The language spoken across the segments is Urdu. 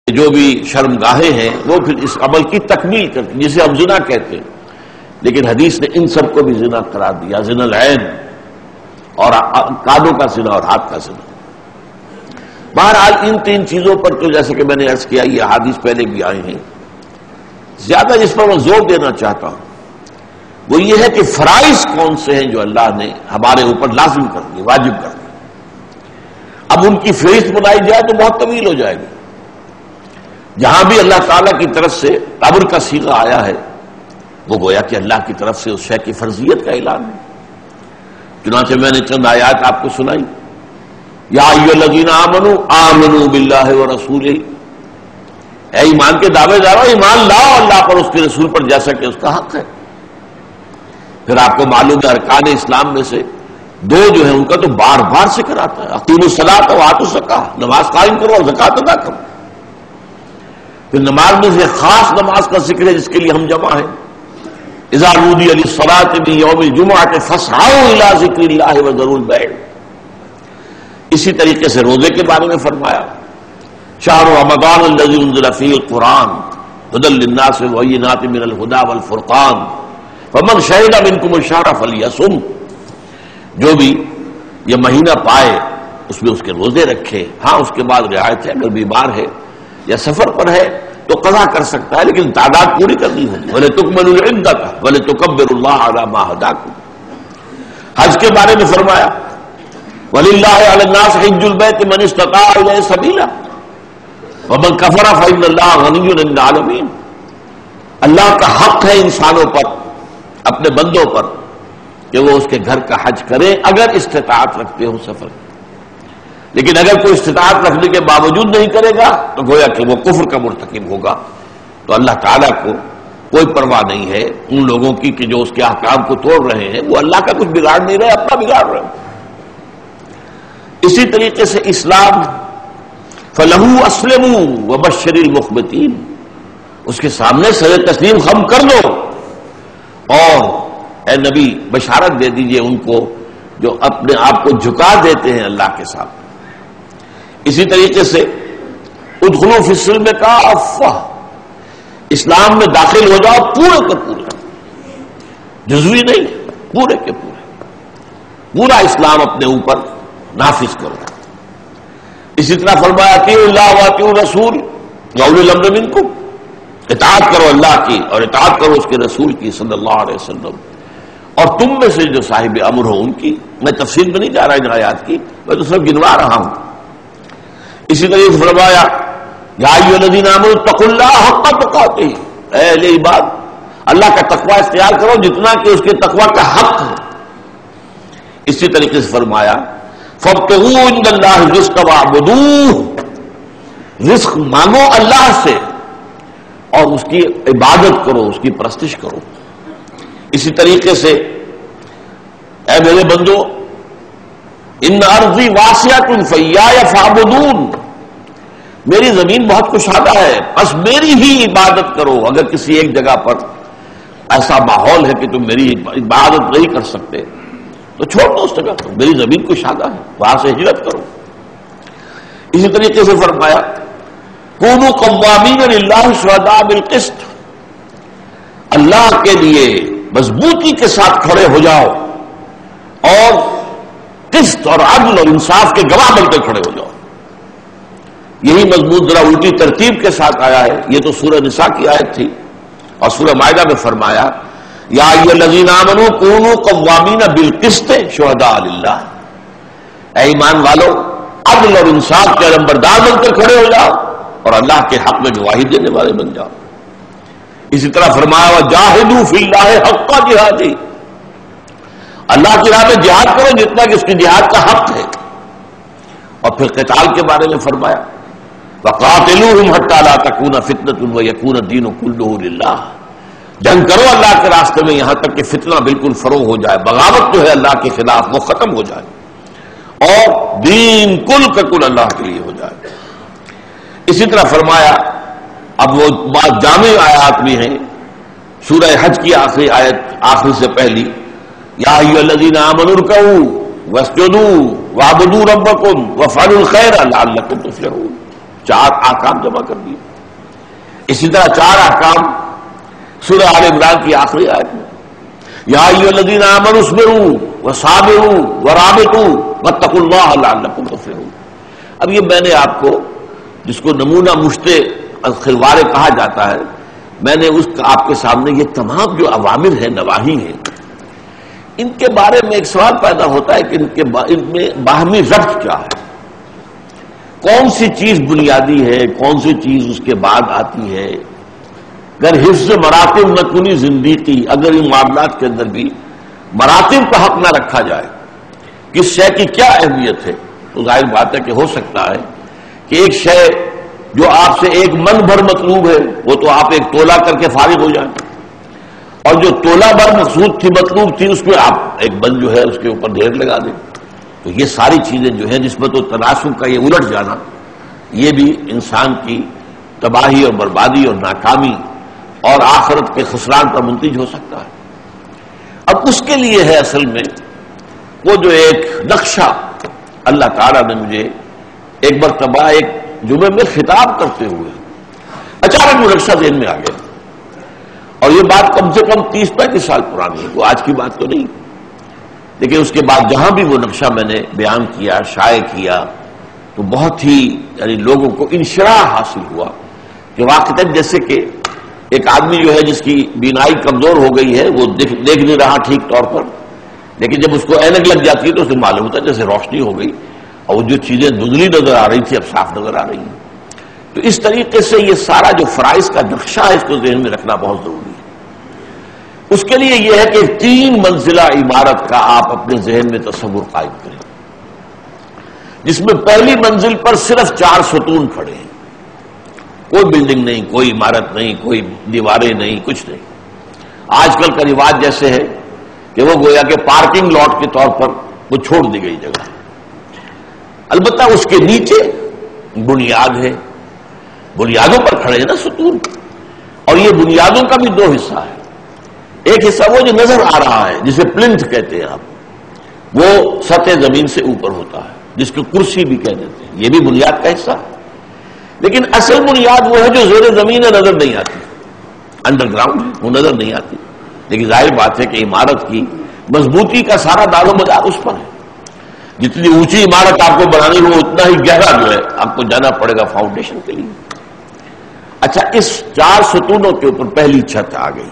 جو بھی شرمگاہیں ہیں وہ پھر اس عمل کی تکمیل کرتی جسے ہم زنا کہتے ہیں، لیکن حدیث نے ان سب کو بھی زنا قرار دیا، زنا العین اور کانوں کا زنا اور ہاتھ کا زنا۔ بہرحال ان تین چیزوں پر تو جیسے کہ میں نے عرض کیا یہ احادیث پہلے بھی آئے ہیں، زیادہ جس پر میں زور دینا چاہتا ہوں وہ یہ ہے کہ فرائض کون سے ہیں جو اللہ نے ہمارے اوپر لازم کر دیے، واجب کر دیے۔ اب ان کی فہرست بنائی جائے تو بہت طویل ہو جائے گی۔ جہاں بھی اللہ تعالیٰ کی طرف سے امر کا صیغہ آیا ہے وہ گویا کہ اللہ کی طرف سے اس شے کی فرضیت کا اعلان ہے۔ چنانچہ میں نے چند آیات آپ کو سنائی، یا ایھا الذین آمنوا آمنوا باللہ ورسولہ، اے ایمان کے دعوے دارو ایمان لاؤ اللہ پر، اس کے رسول پر، جیسا کہ اس کا حق ہے۔ پھر آپ کو معلوم ہے ارکان اسلام میں سے دو جو ہیں ان کا تو بار بار ذکر آتا ہے، اقیموا الصلاۃ وآتوا الزکاۃ، نماز قائم کرو اور زکوٰۃ ادا کرو۔ پھر نماز میں سے خاص نماز کا ذکر ہے جس کے لیے ہم جمع ہیں، اذا نودی للصلاۃ من یوم الجمعۃ فاسعوا الی ذکر اللہ وذروا البیع۔ اسی طریقے سے روزے کے بارے میں فرمایا، شہر رمضان الذی انزل فیہ القرآن ھدی للناس وبینات من الھدی والفرقان فمن شہد منکم الشہر فلیصم۔ جو بھی یہ مہینہ پائے اس میں اس کے روزے رکھے، ہاں اس کے بعد رعایت ہے اگر بیمار ہے یا سفر پر ہے تو قضا کر سکتا ہے لیکن تعداد پوری کرنی ہوگی۔ وَلِتُكْمِلُوا الْعِدَّةَ وَلِتُكَبِّرُوا اللَّهَ عَلَىٰ مَا هَدَاكُمْ۔ حج کے بارے میں فرمایا، وَلِلَّهِ عَلَى النَّاسِ حِجُّ الْبَيْتِ مَنِ اسْتَطَاعَ إِلَيْهِ سَبِيلًا وَمَنْ كَفَرَ فَإِنَّ اللَّهَ غَنِيٌّ عَنِ الْعَالَمِينَ۔ اللہ کا حق ہے انسانوں پر، اپنے بندوں پر، کہ وہ اس کے گھر کا حج کرے اگر استطاعت رکھتے ہوں سفر، لیکن اگر کوئی استطاعت رکھنے کے باوجود نہیں کرے گا تو گویا کہ وہ کفر کا مرتکب ہوگا۔ تو اللہ تعالیٰ کو کوئی پرواہ نہیں ہے ان لوگوں کی کہ جو اس کے احکام کو توڑ رہے ہیں، وہ اللہ کا کچھ بگاڑ نہیں رہے، اپنا بگاڑ رہے ہیں۔ اسی طریقے سے اسلام، فَلَهُ أَسْلِمُوا وَبَشِّرِ الْمُخْبِتِينَ، اس کے سامنے سر تسلیم خم کر دو اور اے نبی بشارت دے دیجئے ان کو جو اپنے آپ کو جھکا دیتے ہیں اللہ کے سامنے۔ اسی طریقے سے ادخلوا فی السلم کافہ، اسلام میں داخل ہو جاؤ پورے کے پورے، جزوی نہیں، پورے کے پورے، پورا اسلام اپنے اوپر نافذ کرو۔ اسی طرح فرمایا اطیعوا اللہ واطیعوا الرسول واولی الامر منکم، اطاعت کرو اللہ کی اور اطاعت کرو اس کے رسول کی صلی اللہ علیہ وسلم، اور تم میں سے جو صاحب امر ہو ان کی۔ میں تفصیل میں نہیں جا رہا ان آیات کی، میں تو صرف گنوا رہا ہوں۔ اسی طریقے سے فرمایا یا ایھا الذین آمنوا اتقوا اللہ حق تقاتہ، اے اہل ایمان اللہ کا تقوی اختیار کرو جتنا کہ اس کے تقوی کا حق ہے۔ اسی طریقے سے فرمایا فابتغوا عند اللہ الرزق واعبدوہ، رزق مانگو اللہ سے اور اس کی عبادت کرو، اس کی پرستش کرو۔ اسی طریقے سے اے میرے بندو ان ارضی واسعۃ فایایا فاعبدون، میری زمین بہت کشادہ ہے بس میری ہی عبادت کرو۔ اگر کسی ایک جگہ پر ایسا ماحول ہے کہ تم میری عبادت نہیں کر سکتے تو چھوڑ دو اس جگہ پر، میری زمین کشادہ ہے، وہاں سے ہجرت کرو۔ اسی طریقے سے فرمایا کونوا قوامین للہ شہداء بالقسط، اللہ کے لیے مضبوطی کے ساتھ کھڑے ہو جاؤ اور قسط اور عدل اور انصاف کے گواہ بن کے کھڑے ہو جاؤ۔ یہی مضمون ذرا الٹی ترتیب کے ساتھ آیا ہے، یہ تو سورہ نساء کی آیت تھی، اور سورہ مائدہ میں فرمایا یا ایھا الذین آمنوا کونوا قوامین بالقسط شہداء للہ، اے ایمان والو عدل اور انصاف کے علمبردار بن کر کھڑے ہو جاؤ اور اللہ کے حق میں گواہی دینے والے بن جاؤ۔ اسی طرح فرمایا وجاہدوا فی اللہ حق جہادہ، اللہ کی راہ میں جہاد کرو جتنا کہ اس کی جہاد کا حق ہے۔ اور پھر قتال کے بارے میں فرمایا وقاتلوہم حتی لا تکون فتنۃ ویکون الدین کلہ للہ، جنگ کرو اللہ کے راستے میں یہاں تک کہ فتنہ بالکل فروغ ہو جائے، بغاوت جو ہے اللہ کے خلاف وہ ختم ہو جائے اور دین کل کا کل اللہ کے لیے ہو جائے۔ اسی طرح فرمایا، اب وہ بات جامع آیات بھی ہیں، سورہ حج کی آخری آیت آخری سے پہلی یا ایھا الذین آمنوا ارکعوا واسجدوا واعبدوا ربکم وافعلوا الخیر لعلکم تفلحون، 4 احکام جمع کر دیے. اسی طرح 4 احکام سورہ آل عمران کی آخری آیت میں، یا ایھا الذین آمنوا اصبروا وصابروا ورابطوا واتقوا اللہ لعلکم تفلحون. اب یہ میں نے آپ کو، جس کو نمونہ مشت الخوارے کہا جاتا ہے، میں نے آپ کے سامنے یہ تمام جو اوامر ہیں، نواہی ہیں، ان کے بارے میں ایک سوال پیدا ہوتا ہے کہ ان میں باہمی ربط کیا ہے، کون سی چیز بنیادی ہے، کون سی چیز اس کے بعد آتی ہے. اگر حفظ مراتب نہ کنی زندگی، اگر ان معاملات کے اندر بھی مراتب کا حق نہ رکھا جائے، کس شے کی کیا اہمیت ہے، تو ظاہر بات ہے کہ ہو سکتا ہے کہ ایک شے جو آپ سے 1 من بھر مطلوب ہے، وہ تو آپ 1 تولہ کر کے فارغ ہو جائیں، اور جو تولہ بھر مقصود تھی، مطلوب تھی، اس میں آپ 1 من جو ہے اس کے اوپر ڈھیر لگا دیں. تو یہ ساری چیزیں جو ہے نسبت و تناسب کا یہ الٹ جانا، یہ بھی انسان کی تباہی اور بربادی اور ناکامی اور آخرت کے خسران پر منتج ہو سکتا ہے. اب اس کے لیے ہے اصل میں وہ جو ایک نقشہ اللہ تعالیٰ نے مجھے ایک مرتبہ ایک جمعے میں خطاب کرتے ہوئے اچانک وہ نقشہ ذہن میں آ گیا، اور یہ بات کم سے کم 30-35 سال پرانی ہے، وہ آج کی بات تو نہیں. لیکن اس کے بعد جہاں بھی وہ نقشہ میں نے بیان کیا، شائع کیا، تو بہت ہی یعنی لوگوں کو انشراح حاصل ہوا کہ واقعتاً جیسے کہ ایک آدمی جو ہے جس کی بینائی کمزور ہو گئی ہے، وہ دیکھ نہیں رہا ٹھیک طور پر، لیکن جب اس کو اینک لگ جاتی ہے تو اسے معلوم ہوتا ہے جیسے روشنی ہو گئی، اور وہ جو چیزیں دھندلی نظر آ رہی تھی اب صاف نظر آ رہی ہیں. تو اس طریقے سے یہ سارا جو فرائض کا نقشہ ہے، اس کو ذہن میں رکھنا بہت ضروری ہے. اس کے لیے یہ ہے کہ 3 منزلہ عمارت کا آپ اپنے ذہن میں تصور قائم کریں، جس میں پہلی منزل پر صرف 4 ستون کھڑے ہیں، کوئی بلڈنگ نہیں، کوئی عمارت نہیں، کوئی دیواریں نہیں، کچھ نہیں. آج کل کا رواج جیسے ہے کہ وہ گویا کہ پارکنگ لاٹ کے طور پر وہ چھوڑ دی گئی جگہ. البتہ اس کے نیچے بنیاد ہے، بنیادوں پر کھڑے ہیں نا ستون، اور یہ بنیادوں کا بھی 2 حصہ ہے. ایک حصہ وہ جو نظر آ رہا ہے جسے پلنتھ کہتے ہیں آپ، وہ سطح زمین سے اوپر ہوتا ہے، جس کو کرسی بھی کہہ دیتے ہیں، یہ بھی بنیاد کا حصہ ہے. لیکن اصل بنیاد وہ ہے جو زیر زمین نظر نہیں آتی، انڈر گراؤنڈ ہے، وہ نظر نہیں آتی. لیکن ظاہر بات ہے کہ عمارت کی مضبوطی کا سارا دار و مدار اس پر ہے. جتنی اونچی عمارت آپ کو بنانی ہو، اتنا ہی گہرا جو ہے آپ کو جانا پڑے گا فاؤنڈیشن کے لیے. اچھا، اس 4 ستونوں کے اوپر پہلی چھت آ گئی.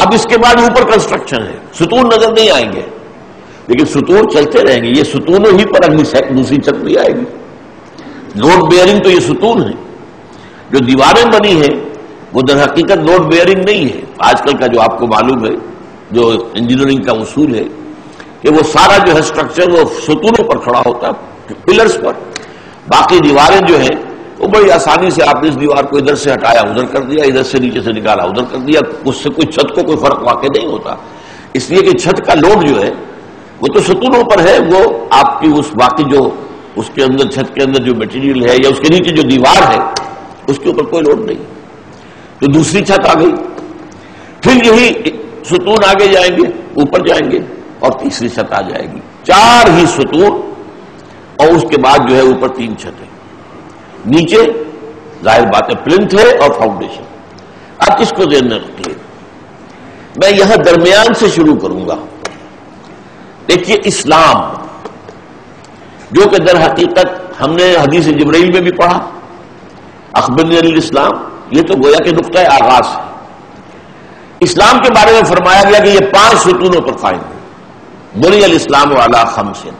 اب اس کے بعد اوپر کنسٹرکشن ہے، ستون نظر نہیں آئیں گے، لیکن ستون چلتے رہیں گے. یہ ستونوں ہی پر اگلی دوسری چھت بھی آئے گی. لوڈ بیئرنگ تو یہ ستون ہے. جو دیواریں بنی ہیں وہ در حقیقت لوڈ بیئرنگ نہیں ہے. آج کل کا جو آپ کو معلوم ہے، جو انجینئرنگ کا اصول ہے کہ وہ سارا جو ہے اسٹرکچر وہ ستونوں پر کھڑا ہوتا ہے، پلرز پر. باقی دیواریں جو ہیں وہ بڑی آسانی سے آپ نے اس دیوار کو ادھر سے ہٹایا ادھر کر دیا، ادھر سے نیچے سے نکالا ادھر کر دیا، اس سے کوئی چھت کو کوئی فرق واقع نہیں ہوتا. اس لیے کہ چھت کا لوڈ جو ہے وہ تو ستونوں پر ہے، وہ آپ کی اس باقی جو اس کے اندر چھت کے اندر جو میٹیریل ہے یا اس کے نیچے جو دیوار ہے اس کے اوپر کوئی لوڈ نہیں. تو دوسری چھت آ گئی، پھر یہی ستون آگے جائیں گے، اوپر جائیں گے، اور تیسری چھت آ جائے گی. 4 ہی ستون، اور اس کے بعد جو ہے اوپر 3 چھتیں. نیچے ظاہر بات ہے پلنتھ ہے اور فاؤنڈیشن. اب اس کو ذہن میں رکھیے، میں یہاں درمیان سے شروع کروں گا. دیکھیے، اسلام جو کہ در حقیقت ہم نے حدیث جبرائیل میں بھی پڑھا، اخبرنی عن الاسلام، یہ تو گویا کہ نقطہ آغاز ہے. اسلام کے بارے میں فرمایا گیا کہ یہ 5 ستونوں پر قائم ہے. بنی الاسلام علی 5،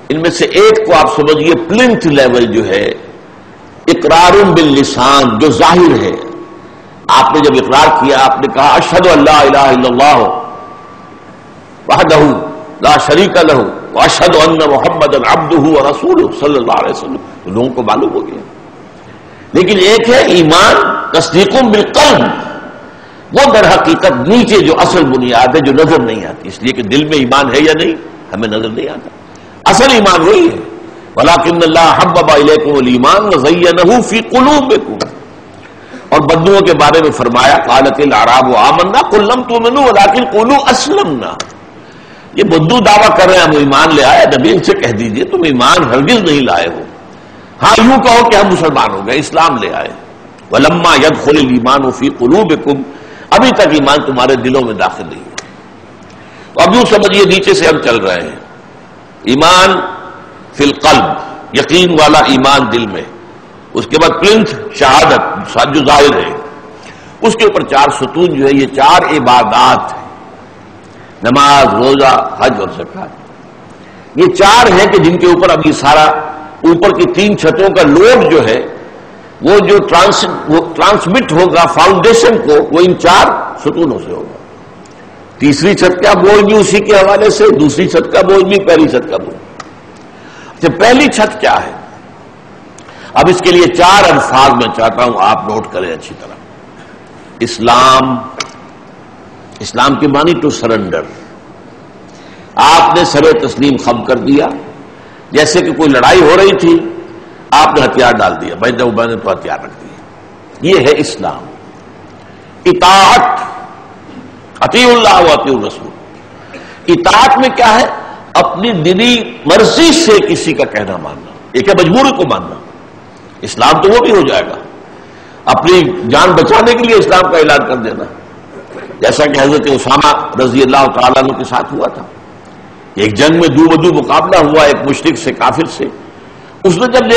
ان میں سے ایک کو آپ سمجھیے پلنتھ لیول جو ہے، اقرار باللسان، جو ظاہر ہے. آپ نے جب اقرار کیا، آپ نے کہا اشہد ان لا الہ الا اللہ وحدہ لا شریک لہ واشہد ان محمدا عبدہ ورسولہ صلی اللہ علیہ وسلم، تو لوگوں کو معلوم ہو گیا. لیکن ایک ہے ایمان، تصدیق بالقلب، وہ در حقیقت نیچے جو اصل بنیاد ہے جو نظر نہیں آتی، اس لیے کہ دل میں ایمان ہے یا نہیں ہمیں نظر نہیں آتا. اصل ایمان وہی ہے، وَلَٰكِنَّ اللَّهَ حَبَّبَ إِلَيْكُمُ الْإِيمَانَ وَزَيَّنَهُ فِي قُلُوبِكُمْ. اور بدوؤں کے بارے میں فرمایا قَالَتِ الْأَعْرَابُ آمَنَّا قُل لَّمْ تُؤْمِنُوا وَلَٰكِن قُولُوا أَسْلَمْنَا. یہ بدو دعویٰ کر رہے ہیں ہم ایمان لے آئے. نبی ان سے کہہ دیجئے تم ایمان ہرگز نہیں لائے ہو، ہاں یوں کہو کہ ہم مسلمان ہو گئے، اسلام لے آئے. وَلَمَّا يَدْخُلِ الْإِيمَانُ فِي قُلُوبِكُمْ، ابھی تک ایمان تمہارے دلوں میں داخل نہیں ہوا. تو اب یوں سمجھیے نیچے سے ہم چل رہے ہیں. ایمان فی القلب، یقین والا ایمان دل میں. اس کے بعد پلنتھ شہادت جو ظاہر ہے. اس کے اوپر 4 ستون جو ہے، یہ 4 عبادات ہیں، نماز، روزہ، حج اور زکات. یہ 4 ہیں کہ جن کے اوپر اب یہ سارا اوپر کی 3 چھتوں کا لوڈ جو ہے وہ جو ٹرانسمٹ ہوگا فاؤنڈیشن کو، وہ ان 4 ستونوں سے ہوگا. تیسری چھت کا بوجھ بھی اسی کے حوالے سے، دوسری چھت کا بوجھ بھی، پہلی چھت کا بوجھ. اچھا، پہلی چھت کیا ہے؟ اب اس کے لیے 4 الفاظ میں چاہتا ہوں آپ نوٹ کریں اچھی طرح. اسلام. اسلام کے معنی ٹو سرنڈر. آپ نے سر تسلیم خم کر دیا. جیسے کہ کوئی لڑائی ہو رہی تھی، آپ نے ہتھیار ڈال دیا، میں نے تو ہتھیار رکھ دیا. یہ ہے اسلام. اطاعت، اطیعوا اللہ و اطیعوا الرسول. اطاعت میں کیا ہے؟ اپنی دلی مرضی سے کسی کا کہنا ماننا. ایک ہے مجبوری کو ماننا، اسلام تو وہ بھی ہو جائے گا. اپنی جان بچانے کے لیے اسلام کا اعلان کر دینا، جیسا کہ حضرت اسامہ رضی اللہ تعالیٰ عنہ کے ساتھ ہوا تھا. ایک جنگ میں دو بدو مقابلہ ہوا ایک مشرک سے، کافر سے. اس نے جب